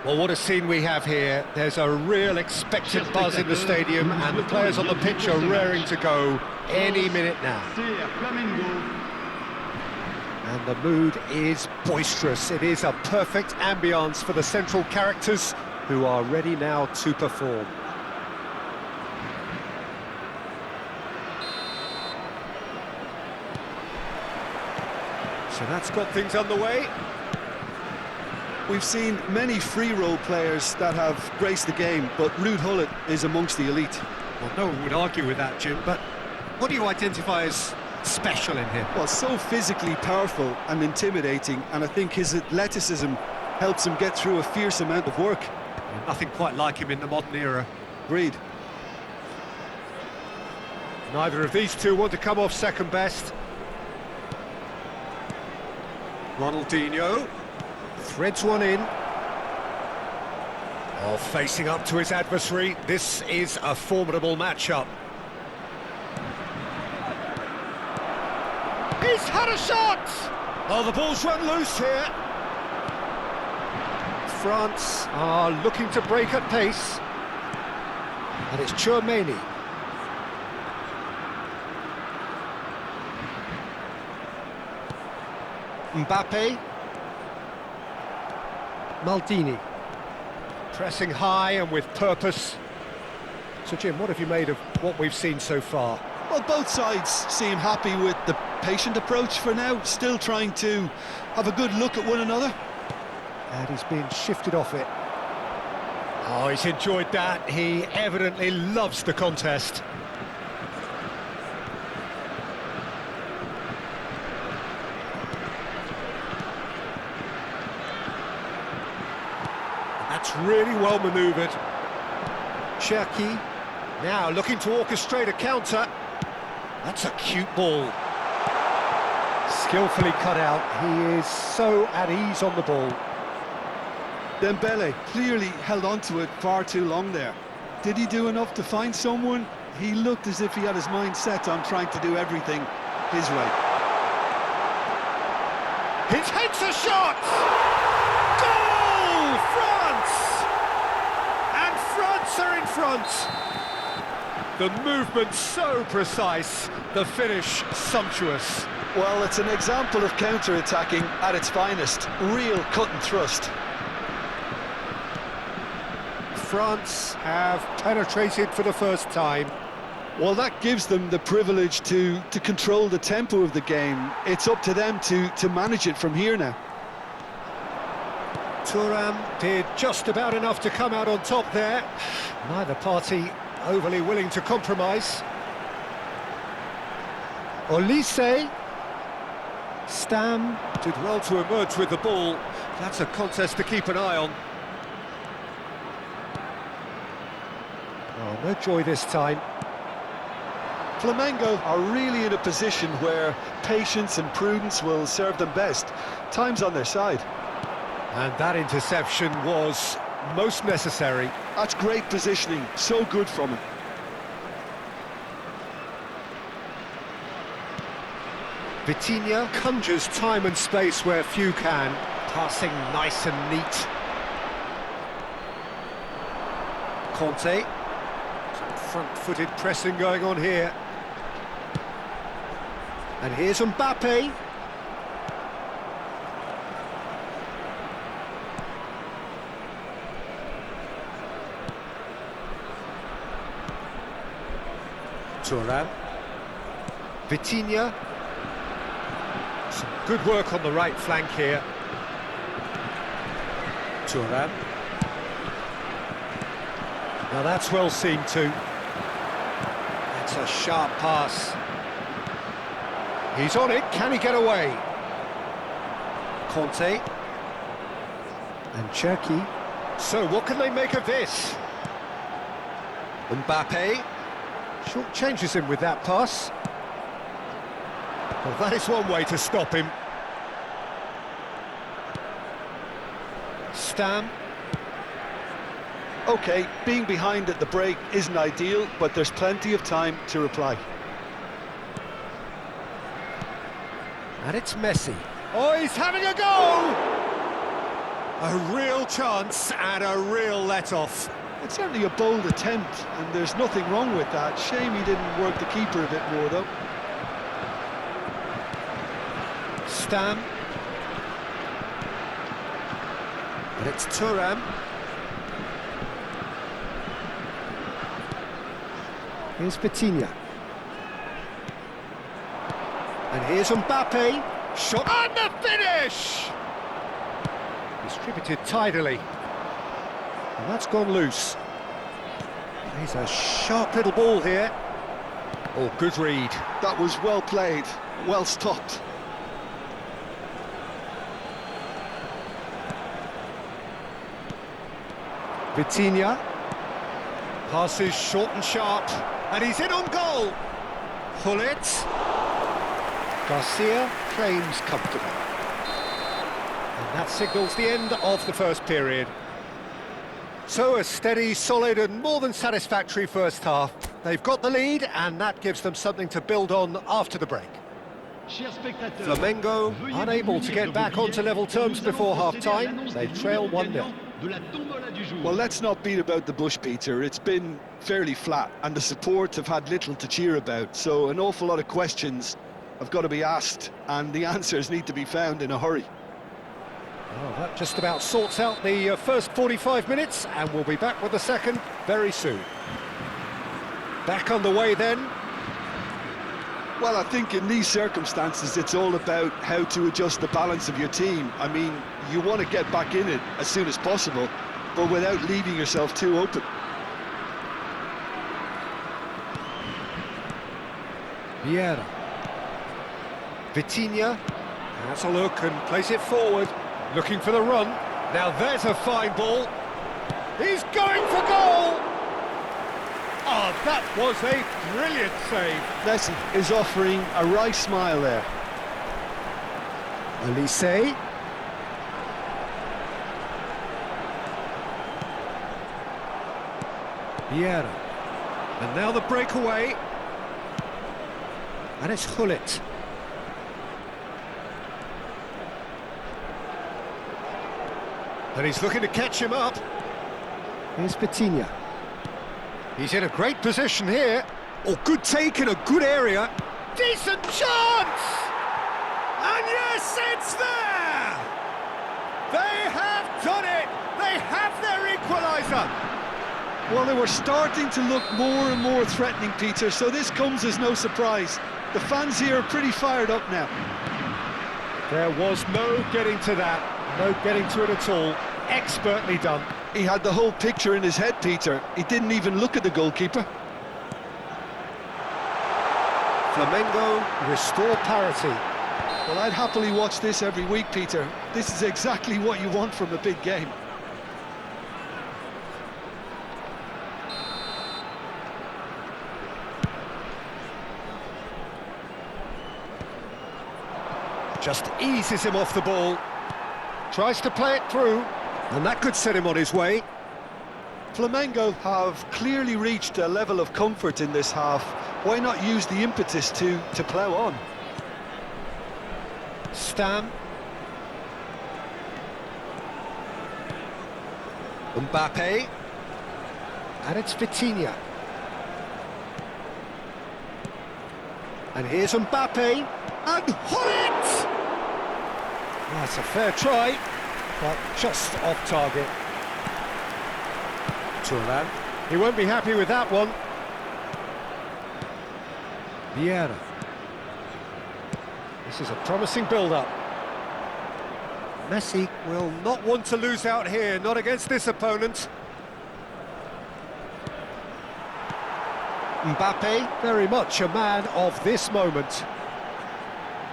Well, what a scene we have here. There's a real expectant buzz in the stadium, and the players on the pitch are raring to go any minute now. And the mood is boisterous. It is a perfect ambience for the central characters who are ready now to perform. So that's got things underway. We've seen many free role players that have graced the game, but Ruud Gullit is amongst the elite. Well, no one would argue with that, Jim, but what do you identify as special in him? Well, so physically powerful and intimidating, and I think his athleticism helps him get through a fierce amount of work. Nothing quite like him in the modern era. Agreed. Neither of these two want to come off second best. Ronaldinho threads one in. Oh, facing up to his adversary. This is a formidable matchup. He's had a shot! Oh, the ball's run loose here. France are looking to break at pace. And it's Tchouaméni. Mbappe. Maldini. Pressing high and with purpose. So, Jim, what have you made of what we've seen so far? Well, both sides seem happy with the patient approach for now, still trying to have a good look at one another. And he's been shifted off it. Oh, he's enjoyed that. He evidently loves the contest. That's really well manoeuvred. Cherki now looking to orchestrate a counter. That's a cute ball. Skillfully cut out. He is so at ease on the ball. Dembele clearly held on to it far too long there. Did he do enough to find someone? He looked as if he had his mind set on trying to do everything his way. He takes a shot! Goal! France! And France are in front. The movement so precise, the finish sumptuous. Well, it's an example of counter-attacking at its finest. Real cut and thrust. France have penetrated for the first time. Well, that gives them the privilege to control the tempo of the game. It's up to them to manage it from here now. Thuram did just about enough to come out on top there. Neither party overly willing to compromise. Olise. Stam did well to emerge with the ball. That's a contest to keep an eye on. Oh, no joy this time. Flamengo are really in a position where patience and prudence will serve them best. Time's on their side. And that interception was most necessary. That's great positioning, so good from him. Vitinha conjures time and space where few can. Passing nice and neat. Conte. Some front-footed pressing going on here. And here's Mbappe. Thuram. Vitinha. Some good work on the right flank here. Thuram. Now that's well seen too. That's a sharp pass. He's on it, can he get away? Conte. And Cherki. So what can they make of this? Mbappe. Short changes him with that pass. Well, that is one way to stop him. Stam. OK, being behind at the break isn't ideal, but there's plenty of time to reply. And it's Messi. Oh, he's having a go! A real chance and a real let-off. It's certainly a bold attempt, and there's nothing wrong with that. Shame he didn't work the keeper a bit more, though. Stam. And it's Thuram. Here's Vitinha. And here's Mbappe. Shot and the finish! Distributed tidily. And that's gone loose. He's a sharp little ball here. Oh, good read. That was well played, well stopped. Vitinha. Passes short and sharp. And he's in on goal. Gullit. Garcia claims comfortably. And that signals the end of the first period. So a steady, solid and more than satisfactory first half. They've got the lead and that gives them something to build on after the break. Flamengo unable to get back onto level terms before half-time. They trail 1-0. Well, let's not beat about the bush, Peter. It's been fairly flat and the support have had little to cheer about. So an awful lot of questions have got to be asked and the answers need to be found in a hurry. Well, that just about sorts out the first 45 minutes, and we'll be back with the second very soon. Back on the way then. Well, I think in these circumstances, it's all about how to adjust the balance of your team. I mean, you want to get back in it as soon as possible, but without leaving yourself too open. Vieira. Vitinha has a look and plays it forward. Looking for the run. Now there's a fine ball. He's going for goal! Oh, that was a brilliant save. Messi is offering a wry smile there. Olise. Vieira. And now the breakaway. And it's Gullit. And he's looking to catch him up. Here's Vitinha. He's in a great position here. Oh, good take in a good area. Decent chance! And yes, it's there! They have done it! They have their equaliser! Well, they were starting to look more and more threatening, Peter, so this comes as no surprise. The fans here are pretty fired up now. There was no getting to that. No getting to it at all. Expertly done. He had the whole picture in his head, Peter. He didn't even look at the goalkeeper. Flamengo restore parity. Well, I'd happily watch this every week, Peter. This is exactly what you want from a big game. Just eases him off the ball. Tries to play it through, and that could set him on his way. Flamengo have clearly reached a level of comfort in this half. Why not use the impetus to plough on? Stam. Mbappe. And it's Vitinha. And here's Mbappe. And Gullit! That's a fair try, but just off target. Thuram. He won't be happy with that one. Vieira. This is a promising build-up. Messi will not want to lose out here, not against this opponent. Mbappe, very much a man of this moment.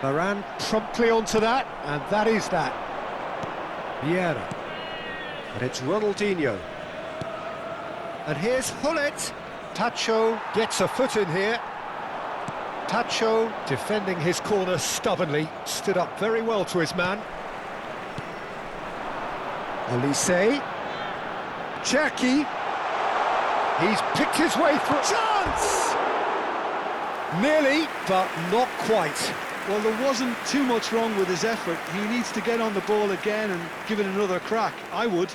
Varane promptly onto that, and that is that. Vieira. And it's Ronaldinho. And here's Gullit. Tacho gets a foot in here. Tacho, defending his corner stubbornly, stood up very well to his man. Olise. Cherki. He's picked his way through. Chance! Nearly, but not quite. Well, there wasn't too much wrong with his effort. He needs to get on the ball again and give it another crack. I would.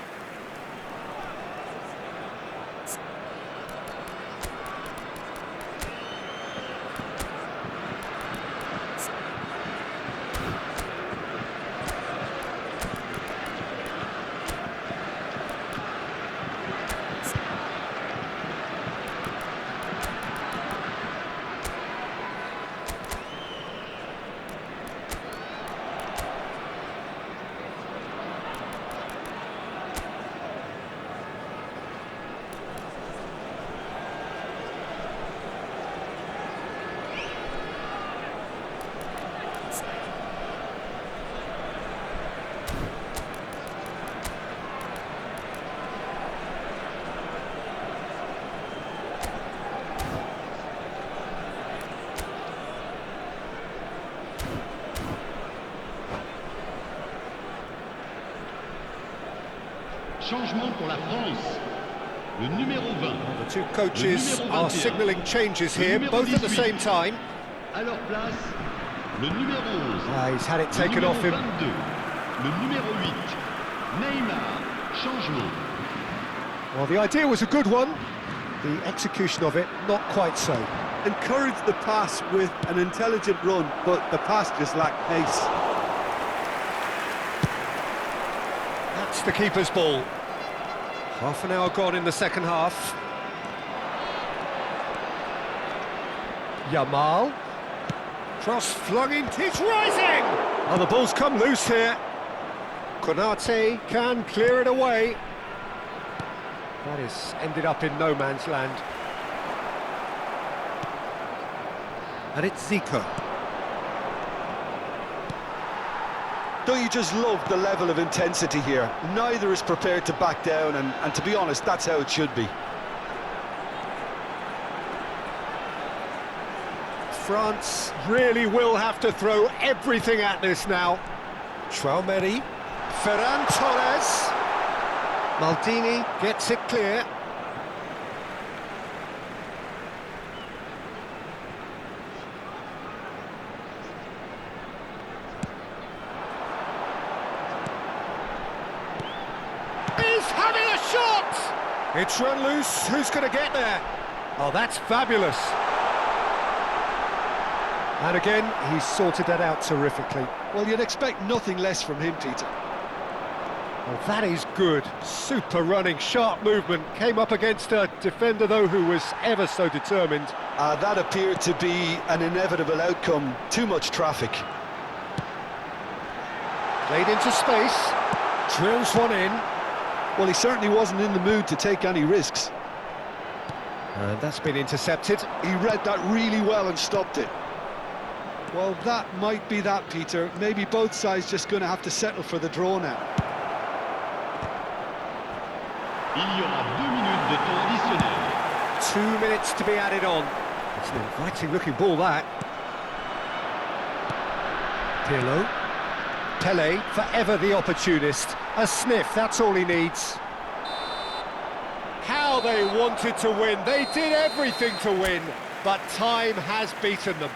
Changement pour la France. Le numéro 20. The two coaches are signalling changes here, both at the same time. À leur place, le numéro 11. He's had it taken off him. 22. Le numéro 8. Neymar. Changement. Well, the idea was a good one. The execution of it, not quite so. Encouraged the pass with an intelligent run, but the pass just lacked pace. That's the keeper's ball. Half an hour gone in the second half. Yamal. Cross flung in, it's rising! Oh, the ball's come loose here. Konate can clear it away. That is ended up in no man's land. And it's Zico. Don't you just love the level of intensity here? Neither is prepared to back down, and to be honest, that's how it should be. France really will have to throw everything at this now. Traoré, Ferran Torres. Maldini gets it clear. He's having a shot! It's run loose, who's going to get there? Oh, that's fabulous. And again, he's sorted that out terrifically. Well, you'd expect nothing less from him, Peter. Well, that is good. Super running, sharp movement. Came up against a defender, though, who was ever so determined. That appeared to be an inevitable outcome. Too much traffic. Played into space. Drills one in. Well, he certainly wasn't in the mood to take any risks. And that's been intercepted. He read that really well and stopped it. Well, that might be that, Peter. Maybe both sides just going to have to settle for the draw now. Il y aura 2 minutes de temps additionnel. 2 minutes to be added on. It's an inviting-looking ball, that. Pirlo. Pele, forever the opportunist. A sniff, that's all he needs. How they wanted to win. They did everything to win, but time has beaten them.